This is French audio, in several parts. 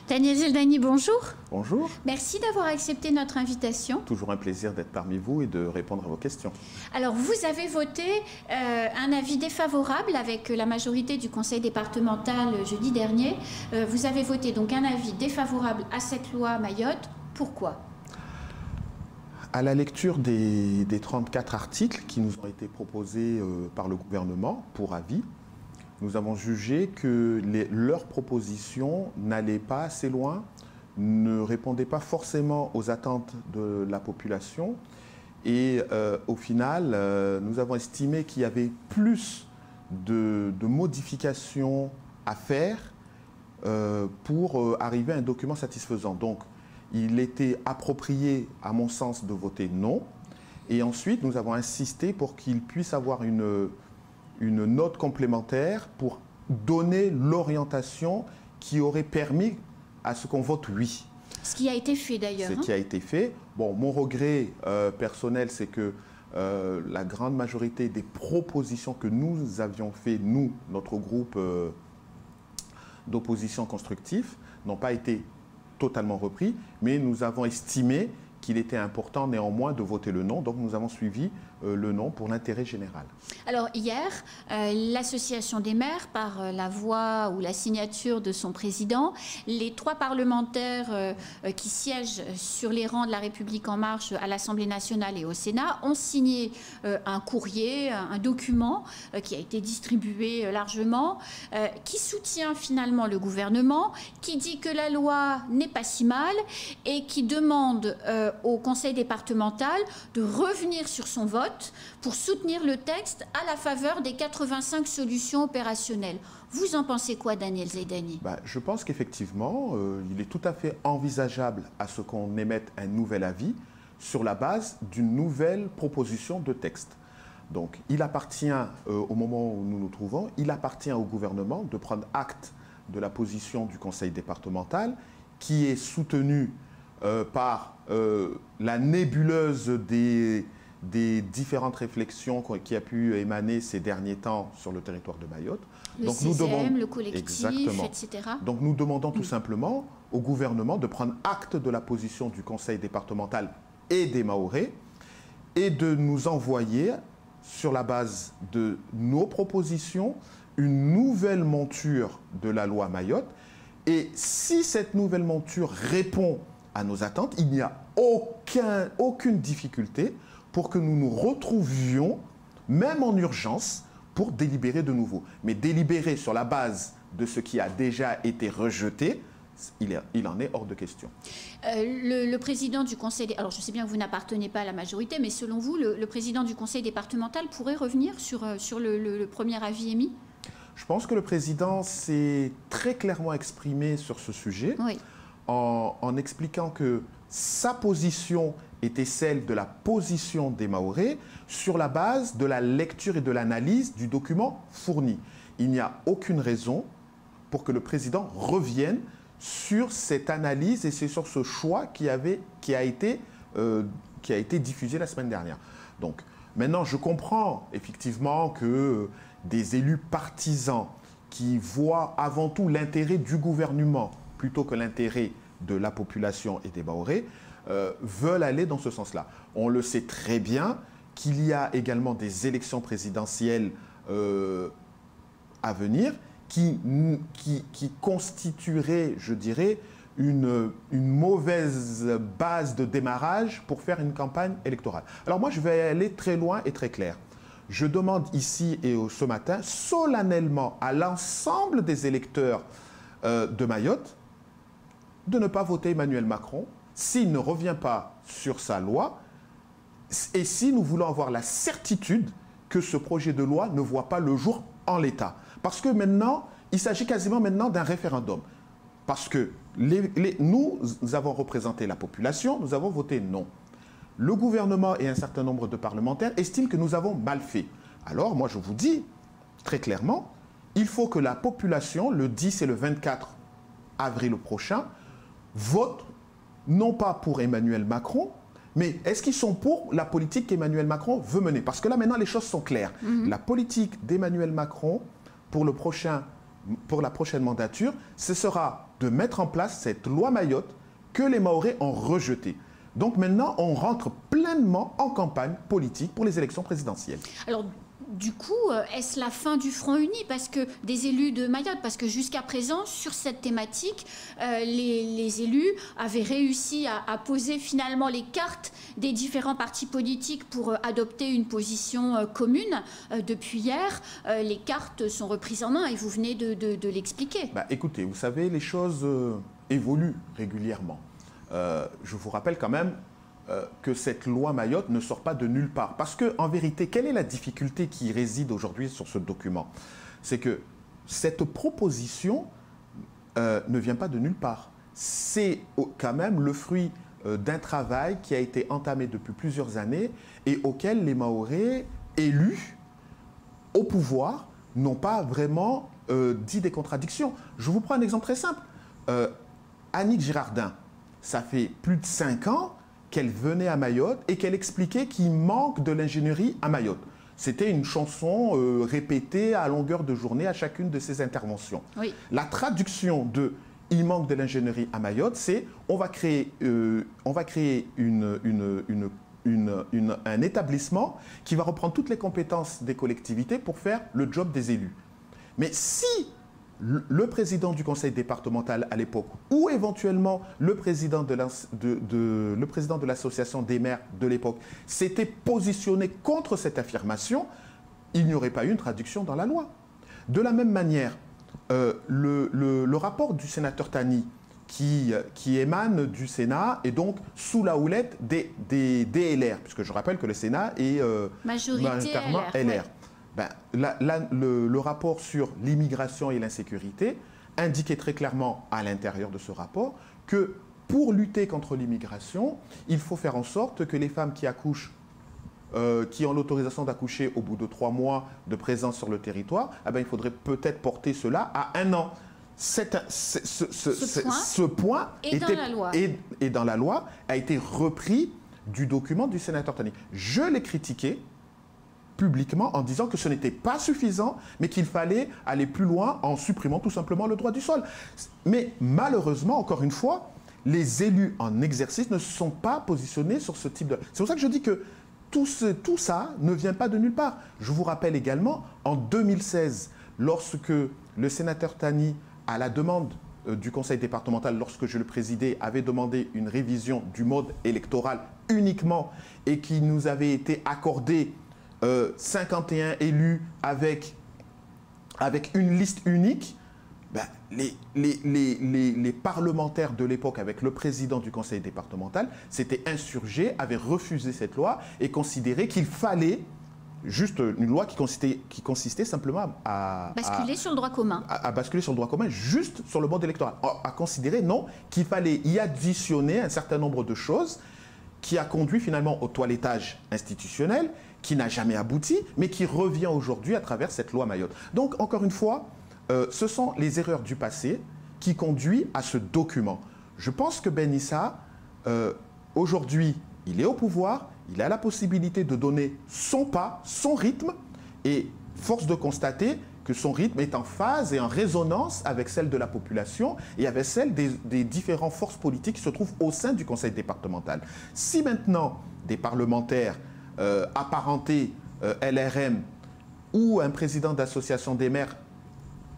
Daniel Zeldani, bonjour. Bonjour. Merci d'avoir accepté notre invitation. Toujours un plaisir d'être parmi vous et de répondre à vos questions. Alors, vous avez voté un avis défavorable avec la majorité du conseil départemental jeudi dernier. Vous avez voté donc un avis défavorable à cette loi Mayotte. Pourquoi ? À la lecture des 34 articles qui nous ont été proposés par le gouvernement pour avis, nous avons jugé que leurs propositions n'allaient pas assez loin, ne répondaient pas forcément aux attentes de la population. Et au final, nous avons estimé qu'il y avait plus de modifications à faire pour arriver à un document satisfaisant. Donc, il était approprié, à mon sens, de voter non. Et ensuite, nous avons insisté pour qu'il puisse avoir une note complémentaire pour donner l'orientation qui aurait permis à ce qu'on vote oui. Ce qui a été fait d'ailleurs. Ce qui a été fait. Bon, mon regret personnel, c'est que la grande majorité des propositions que nous avions fait, nous, notre groupe d'opposition constructif, n'ont pas été totalement repris, mais nous avons estimé qu'il était important néanmoins de voter le non. Donc nous avons suivi le non pour l'intérêt général. Alors hier, l'association des maires, par la voix ou la signature de son président, les 3 parlementaires qui siègent sur les rangs de la République en marche à l'Assemblée nationale et au Sénat ont signé un courrier, un document qui a été distribué largement, qui soutient finalement le gouvernement, qui dit que la loi n'est pas si mal et qui demande au conseil départemental de revenir sur son vote pour soutenir le texte à la faveur des 85 solutions opérationnelles. Vous en pensez quoi, Daniel Zeldani ? Je pense qu'effectivement, il est tout à fait envisageable à ce qu'on émette un nouvel avis sur la base d'une nouvelle proposition de texte. Donc, il appartient, au moment où nous nous trouvons, il appartient au gouvernement de prendre acte de la position du conseil départemental qui est soutenue par la nébuleuse des différentes réflexions qui a pu émaner ces derniers temps sur le territoire de Mayotte. Le CCM, le collectif, exactement, etc. Donc nous demandons tout simplement au gouvernement de prendre acte de la position du conseil départemental et des Mahorais et de nous envoyer, sur la base de nos propositions, une nouvelle monture de la loi Mayotte. Et si cette nouvelle monture répond à nos attentes, il n'y a aucune difficulté pour que nous nous retrouvions, même en urgence, pour délibérer de nouveau. Mais délibérer sur la base de ce qui a déjà été rejeté, il en est hors de question. Le président du conseil... Alors, je sais bien que vous n'appartenez pas à la majorité, mais selon vous, le président du conseil départemental pourrait revenir sur le premier avis émis ? Je pense que le président s'est très clairement exprimé sur ce sujet, oui, en expliquant que sa position était celle de la position des Mahorais sur la base de la lecture et de l'analyse du document fourni. Il n'y a aucune raison pour que le président revienne sur cette analyse et c'est sur ce choix qui a été diffusé la semaine dernière. Donc, maintenant, je comprends effectivement que des élus partisans qui voient avant tout l'intérêt du gouvernement plutôt que l'intérêt de la population et des Mahorais veulent aller dans ce sens-là. On le sait très bien qu'il y a également des élections présidentielles à venir qui constitueraient, je dirais, une mauvaise base de démarrage pour faire une campagne électorale. Alors moi, je vais aller très loin et très clair. Je demande ici et ce matin solennellement à l'ensemble des électeurs de Mayotte de ne pas voter Emmanuel Macron s'il ne revient pas sur sa loi et si nous voulons avoir la certitude que ce projet de loi ne voit pas le jour en l'état. Parce que maintenant, il s'agit quasiment maintenant d'un référendum. Parce que nous avons représenté la population, nous avons voté non. Le gouvernement et un certain nombre de parlementaires estiment que nous avons mal fait. Alors, moi, je vous dis très clairement, il faut que la population, le 10 et le 24 avril prochain, vote non pas pour Emmanuel Macron, mais est-ce qu'ils sont pour la politique qu'Emmanuel Macron veut mener? Parce que là, maintenant, les choses sont claires. La politique d'Emmanuel Macron pour la prochaine mandature, ce sera de mettre en place cette loi Mayotte que les Mahorais ont rejetée. Donc maintenant, on rentre pleinement en campagne politique pour les élections présidentielles. Alors, du coup, est-ce la fin du Front uni parce que des élus de Mayotte? Parce que jusqu'à présent, sur cette thématique, les élus avaient réussi à poser finalement les cartes des différents partis politiques pour adopter une position commune. Depuis hier, les cartes sont reprises en main et vous venez de l'expliquer. Écoutez, vous savez, les choses évoluent régulièrement. Je vous rappelle quand même que cette loi Mayotte ne sort pas de nulle part. Parce qu'en vérité, quelle est la difficulté qui réside aujourd'hui sur ce document? C'est que cette proposition ne vient pas de nulle part. C'est quand même le fruit d'un travail qui a été entamé depuis plusieurs années et auquel les Mahorais élus au pouvoir n'ont pas vraiment dit des contradictions. Je vous prends un exemple très simple. Annick Girardin, ça fait plus de 5 ans qu'elle venait à Mayotte et qu'elle expliquait qu'il manque de l'ingénierie à Mayotte. C'était une chanson répétée à longueur de journée à chacune de ses interventions. Oui. La traduction de « il manque de l'ingénierie à Mayotte », c'est « on va créer un établissement qui va reprendre toutes les compétences des collectivités pour faire le job des élus ». Mais si le président du conseil départemental à l'époque ou éventuellement le président de l'association des maires de l'époque s'était positionné contre cette affirmation, il n'y aurait pas eu une traduction dans la loi. De la même manière, le rapport du sénateur Tani qui émane du Sénat et donc sous la houlette des LR, puisque je rappelle que le Sénat est majoritairement LR. Ouais. Le rapport sur l'immigration et l'insécurité indiquait très clairement à l'intérieur de ce rapport que pour lutter contre l'immigration, il faut faire en sorte que les femmes qui accouchent, qui ont l'autorisation d'accoucher au bout de 3 mois de présence sur le territoire, il faudrait peut-être porter cela à 1 an. Ce point est dans la loi, a été repris du document du sénateur Tani. Je l'ai critiqué publiquement en disant que ce n'était pas suffisant, mais qu'il fallait aller plus loin en supprimant tout simplement le droit du sol. Mais malheureusement, encore une fois, les élus en exercice ne se sont pas positionnés sur ce type de... C'est pour ça que je dis que tout ça ne vient pas de nulle part. Je vous rappelle également, en 2016, lorsque le sénateur Tani, à la demande du conseil départemental, lorsque je le présidais, avait demandé une révision du mode électoral uniquement et qui nous avait été accordé 51 élus avec une liste unique, les parlementaires de l'époque, avec le président du conseil départemental, s'étaient insurgés, avaient refusé cette loi et considéraient qu'il fallait juste une loi qui consistait simplement à basculer sur le droit commun. À basculer sur le droit commun, juste sur le mode électoral. À considérer, non, qu'il fallait y additionner un certain nombre de choses qui a conduit finalement au toilettage institutionnel, qui n'a jamais abouti, mais qui revient aujourd'hui à travers cette loi Mayotte. Donc, encore une fois, ce sont les erreurs du passé qui conduisent à ce document. Je pense que Ben Issa, aujourd'hui, il est au pouvoir, il a la possibilité de donner son pas, son rythme, et force de constater que son rythme est en phase et en résonance avec celle de la population et avec celle des différentes forces politiques qui se trouvent au sein du conseil départemental. Si maintenant des parlementaires apparentés LRM ou un président d'association des maires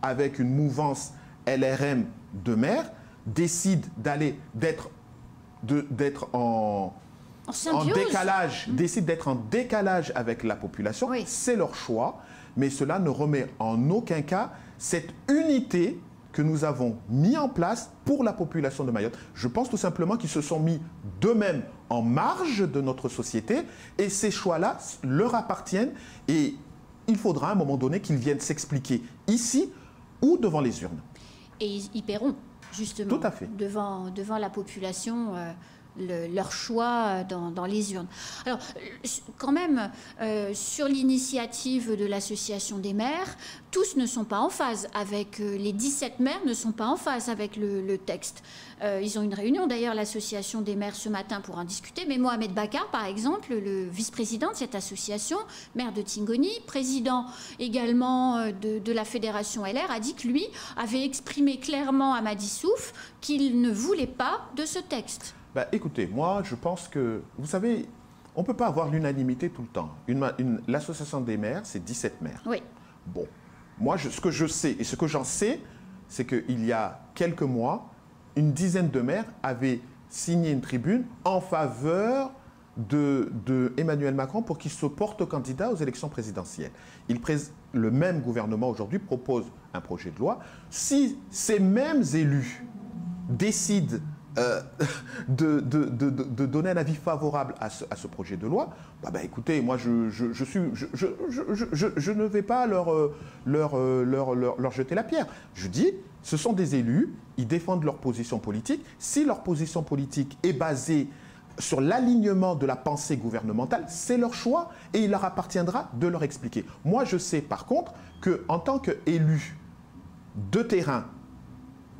avec une mouvance LRM de maires décide d'être en décalage, décide d'être en décalage avec la population, oui, c'est leur choix, mais cela ne remet en aucun cas cette unité que nous avons mis en place pour la population de Mayotte. Je pense tout simplement qu'ils se sont mis d'eux-mêmes en marge de notre société et ces choix-là leur appartiennent et il faudra à un moment donné qu'ils viennent s'expliquer ici ou devant les urnes. Et ils paieront justement tout à fait devant la population leur choix dans les urnes. Alors, quand même, sur l'initiative de l'association des maires, tous ne sont pas en phase avec, les 17 maires ne sont pas en phase avec le texte. Ils ont une réunion, d'ailleurs, l'association des maires ce matin pour en discuter, mais Mohamed Bakar, par exemple, le vice-président de cette association, maire de Tingoni, président également de la fédération LR, a dit que lui avait exprimé clairement à Madi Souf qu'il ne voulait pas de ce texte. Bah, écoutez, moi, je pense que, vous savez, on ne peut pas avoir l'unanimité tout le temps. L'association des maires, c'est 17 maires. Oui. Bon, moi, ce que je sais, et ce que j'en sais, c'est qu'il y a quelques mois, une dizaine de maires avaient signé une tribune en faveur de Emmanuel Macron pour qu'il se porte candidat aux élections présidentielles. Le même gouvernement aujourd'hui propose un projet de loi. Si ces mêmes élus décident de donner un avis favorable à ce projet de loi, écoutez, moi je ne vais pas leur jeter la pierre. Je dis, ce sont des élus, ils défendent leur position politique. Si leur position politique est basée sur l'alignement de la pensée gouvernementale, c'est leur choix et il leur appartiendra de leur expliquer. Moi, je sais par contre qu'en tant qu'élu de terrain,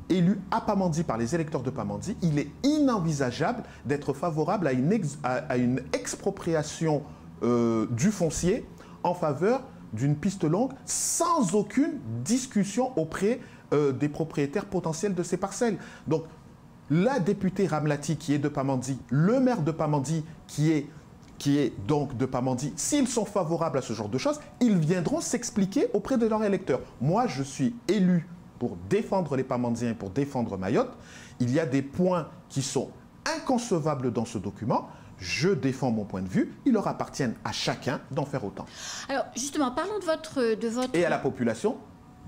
élu à Pamandzi par les électeurs de Pamandzi, il est inenvisageable d'être favorable à une expropriation du foncier en faveur d'une piste longue sans aucune discussion auprès des propriétaires potentiels de ces parcelles. Donc, la députée Ramlati qui est de Pamandzi, le maire de Pamandzi qui est donc de Pamandzi, s'ils sont favorables à ce genre de choses, ils viendront s'expliquer auprès de leurs électeurs. Moi, je suis élu pour défendre les Pamandiens, pour défendre Mayotte. Il y a des points qui sont inconcevables dans ce document. Je défends mon point de vue. Il leur appartient à chacun d'en faire autant. Alors, justement, parlons de votre... Et à la population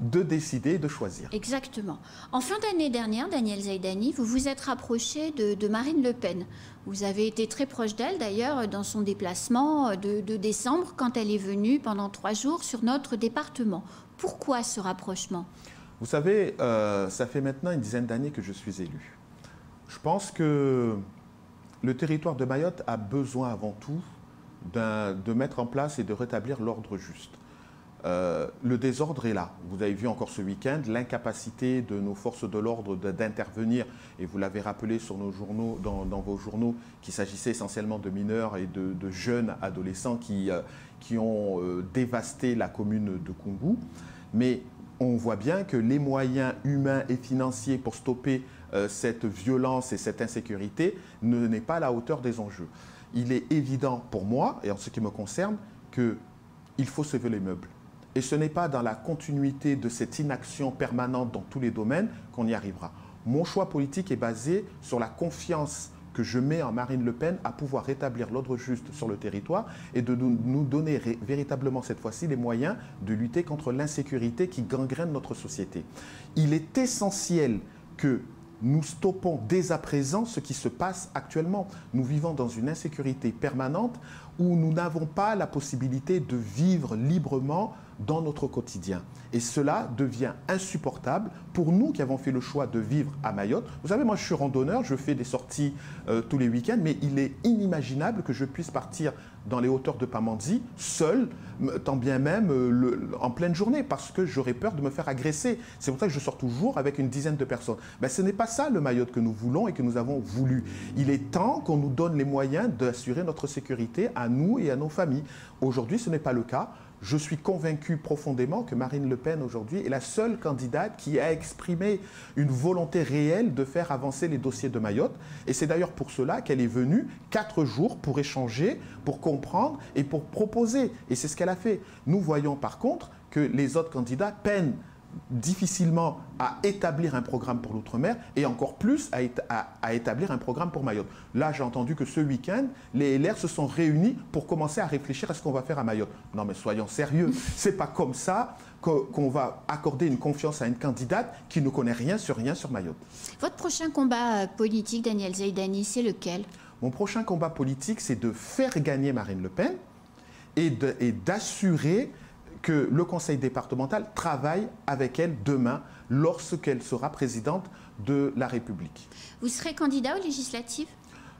de décider, de choisir. Exactement. En fin d'année dernière, Daniel Zaidani, vous vous êtes rapproché de Marine Le Pen. Vous avez été très proche d'elle, d'ailleurs, dans son déplacement de décembre, quand elle est venue pendant 3 jours sur notre département. Pourquoi ce rapprochement ? Vous savez, ça fait maintenant une dizaine d'années que je suis élu. Je pense que le territoire de Mayotte a besoin avant tout de mettre en place et de rétablir l'ordre juste. Le désordre est là. Vous avez vu encore ce week-end l'incapacité de nos forces de l'ordre d'intervenir, et vous l'avez rappelé sur nos journaux, dans vos journaux, qu'il s'agissait essentiellement de mineurs et de jeunes adolescents qui ont dévasté la commune de Koungou. Mais on voit bien que les moyens humains et financiers pour stopper cette violence et cette insécurité n'est pas à la hauteur des enjeux. Il est évident pour moi, et en ce qui me concerne, qu'il faut sauver les meubles. Et ce n'est pas dans la continuité de cette inaction permanente dans tous les domaines qu'on y arrivera. Mon choix politique est basé sur la confiance que je mets en Marine Le Pen à pouvoir rétablir l'ordre juste sur le territoire et de nous donner véritablement cette fois-ci les moyens de lutter contre l'insécurité qui gangrène notre société. Il est essentiel que nous stoppons dès à présent ce qui se passe actuellement. Nous vivons dans une insécurité permanente où nous n'avons pas la possibilité de vivre librement dans notre quotidien. Et cela devient insupportable pour nous qui avons fait le choix de vivre à Mayotte. Vous savez, moi je suis randonneur, je fais des sorties tous les week-ends, mais il est inimaginable que je puisse partir dans les hauteurs de Pamandzi seul, tant bien même en pleine journée, parce que j'aurais peur de me faire agresser. C'est pour ça que je sors toujours avec une dizaine de personnes. Ben, ce n'est pas ça le Mayotte que nous voulons et que nous avons voulu. Il est temps qu'on nous donne les moyens d'assurer notre sécurité à nous et à nos familles. Aujourd'hui, ce n'est pas le cas. Je suis convaincu profondément que Marine Le Pen aujourd'hui est la seule candidate qui a exprimé une volonté réelle de faire avancer les dossiers de Mayotte. Et c'est d'ailleurs pour cela qu'elle est venue 4 jours pour échanger, pour comprendre et pour proposer. Et c'est ce qu'elle a fait. Nous voyons par contre que les autres candidats peinent difficilement à établir un programme pour l'outre-mer et encore plus à établir un programme pour Mayotte. Là, j'ai entendu que ce week-end, les LR se sont réunis pour commencer à réfléchir à ce qu'on va faire à Mayotte. Non, mais soyons sérieux. C'est pas comme ça qu'on va accorder une confiance à une candidate qui ne connaît rien sur Mayotte. Votre prochain combat politique, Daniel Zaidani, c'est lequel? Mon prochain combat politique, c'est de faire gagner Marine Le Pen et d'assurer que le conseil départemental travaille avec elle demain lorsqu'elle sera présidente de la République. Vous serez candidat aux législatives?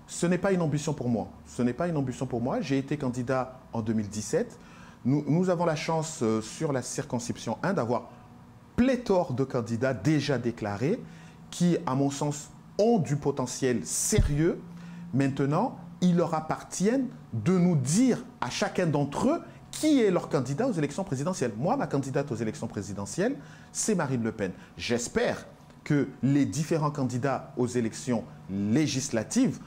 ce n'est pas une ambition pour moi. Ce n'est pas une ambition pour moi. J'ai été candidat en 2017. Nous avons la chance sur la circonscription 1 d'avoir pléthore de candidats déjà déclarés qui, à mon sens, ont du potentiel sérieux. Maintenant, il leur appartient de nous dire à chacun d'entre eux qui est leur candidat aux élections présidentielles. Moi, ma candidate aux élections présidentielles, c'est Marine Le Pen. J'espère que les différents candidats aux élections législatives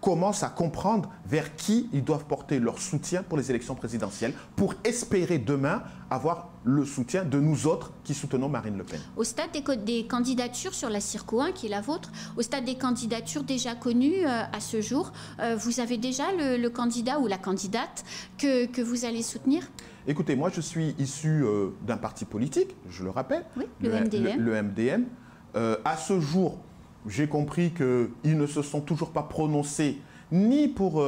commencent à comprendre vers qui ils doivent porter leur soutien pour les élections présidentielles, pour espérer demain avoir le soutien de nous autres qui soutenons Marine Le Pen. Au stade des candidatures sur la Circo 1, qui est la vôtre, au stade des candidatures déjà connues à ce jour, vous avez déjà le candidat ou la candidate que vous allez soutenir? Écoutez, moi je suis issu d'un parti politique, je le rappelle, oui, le MDM. Le MDM. À ce jour, j'ai compris qu'ils ne se sont toujours pas prononcés ni pour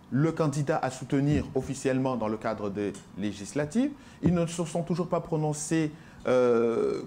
le candidat à soutenir officiellement dans le cadre des législatives, ils ne se sont toujours pas prononcés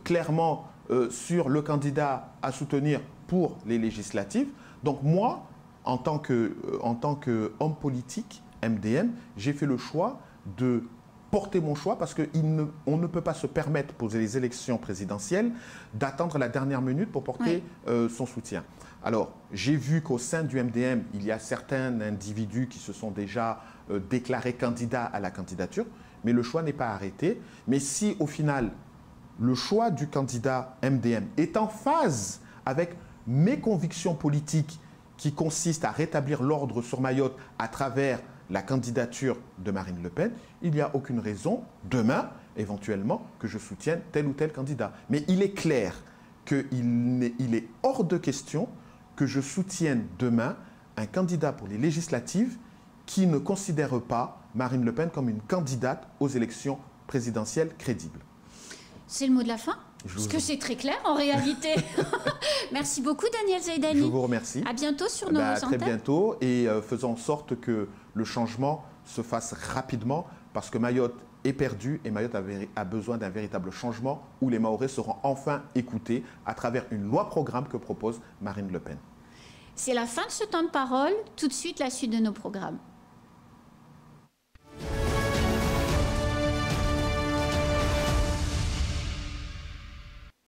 clairement sur le candidat à soutenir pour les législatives. Donc moi, en tant qu'homme politique, MDM, j'ai fait le choix de porter mon choix parce qu'on ne peut pas se permettre pour les élections présidentielles d'attendre la dernière minute pour porter son soutien. Alors, j'ai vu qu'au sein du MDM, il y a certains individus qui se sont déjà déclarés candidats à la candidature, mais le choix n'est pas arrêté. Mais si au final, le choix du candidat MDM est en phase avec mes convictions politiques qui consistent à rétablir l'ordre sur Mayotte à travers la candidature de Marine Le Pen, il n'y a aucune raison, demain, éventuellement, que je soutienne tel ou tel candidat. Mais il est clair qu'il est hors de question que je soutienne demain un candidat pour les législatives qui ne considère pas Marine Le Pen comme une candidate aux élections présidentielles crédibles. C'est le mot de la fin? Parce que c'est très clair en réalité. Merci beaucoup Daniel Zaidani. Je vous remercie. À bientôt sur nos antennes. Très bientôt et faisons en sorte que le changement se fasse rapidement parce que Mayotte est perdue et Mayotte a besoin d'un véritable changement où les Mahorais seront enfin écoutés à travers une loi-programme que propose Marine Le Pen. C'est la fin de ce temps de parole. Tout de suite, la suite de nos programmes.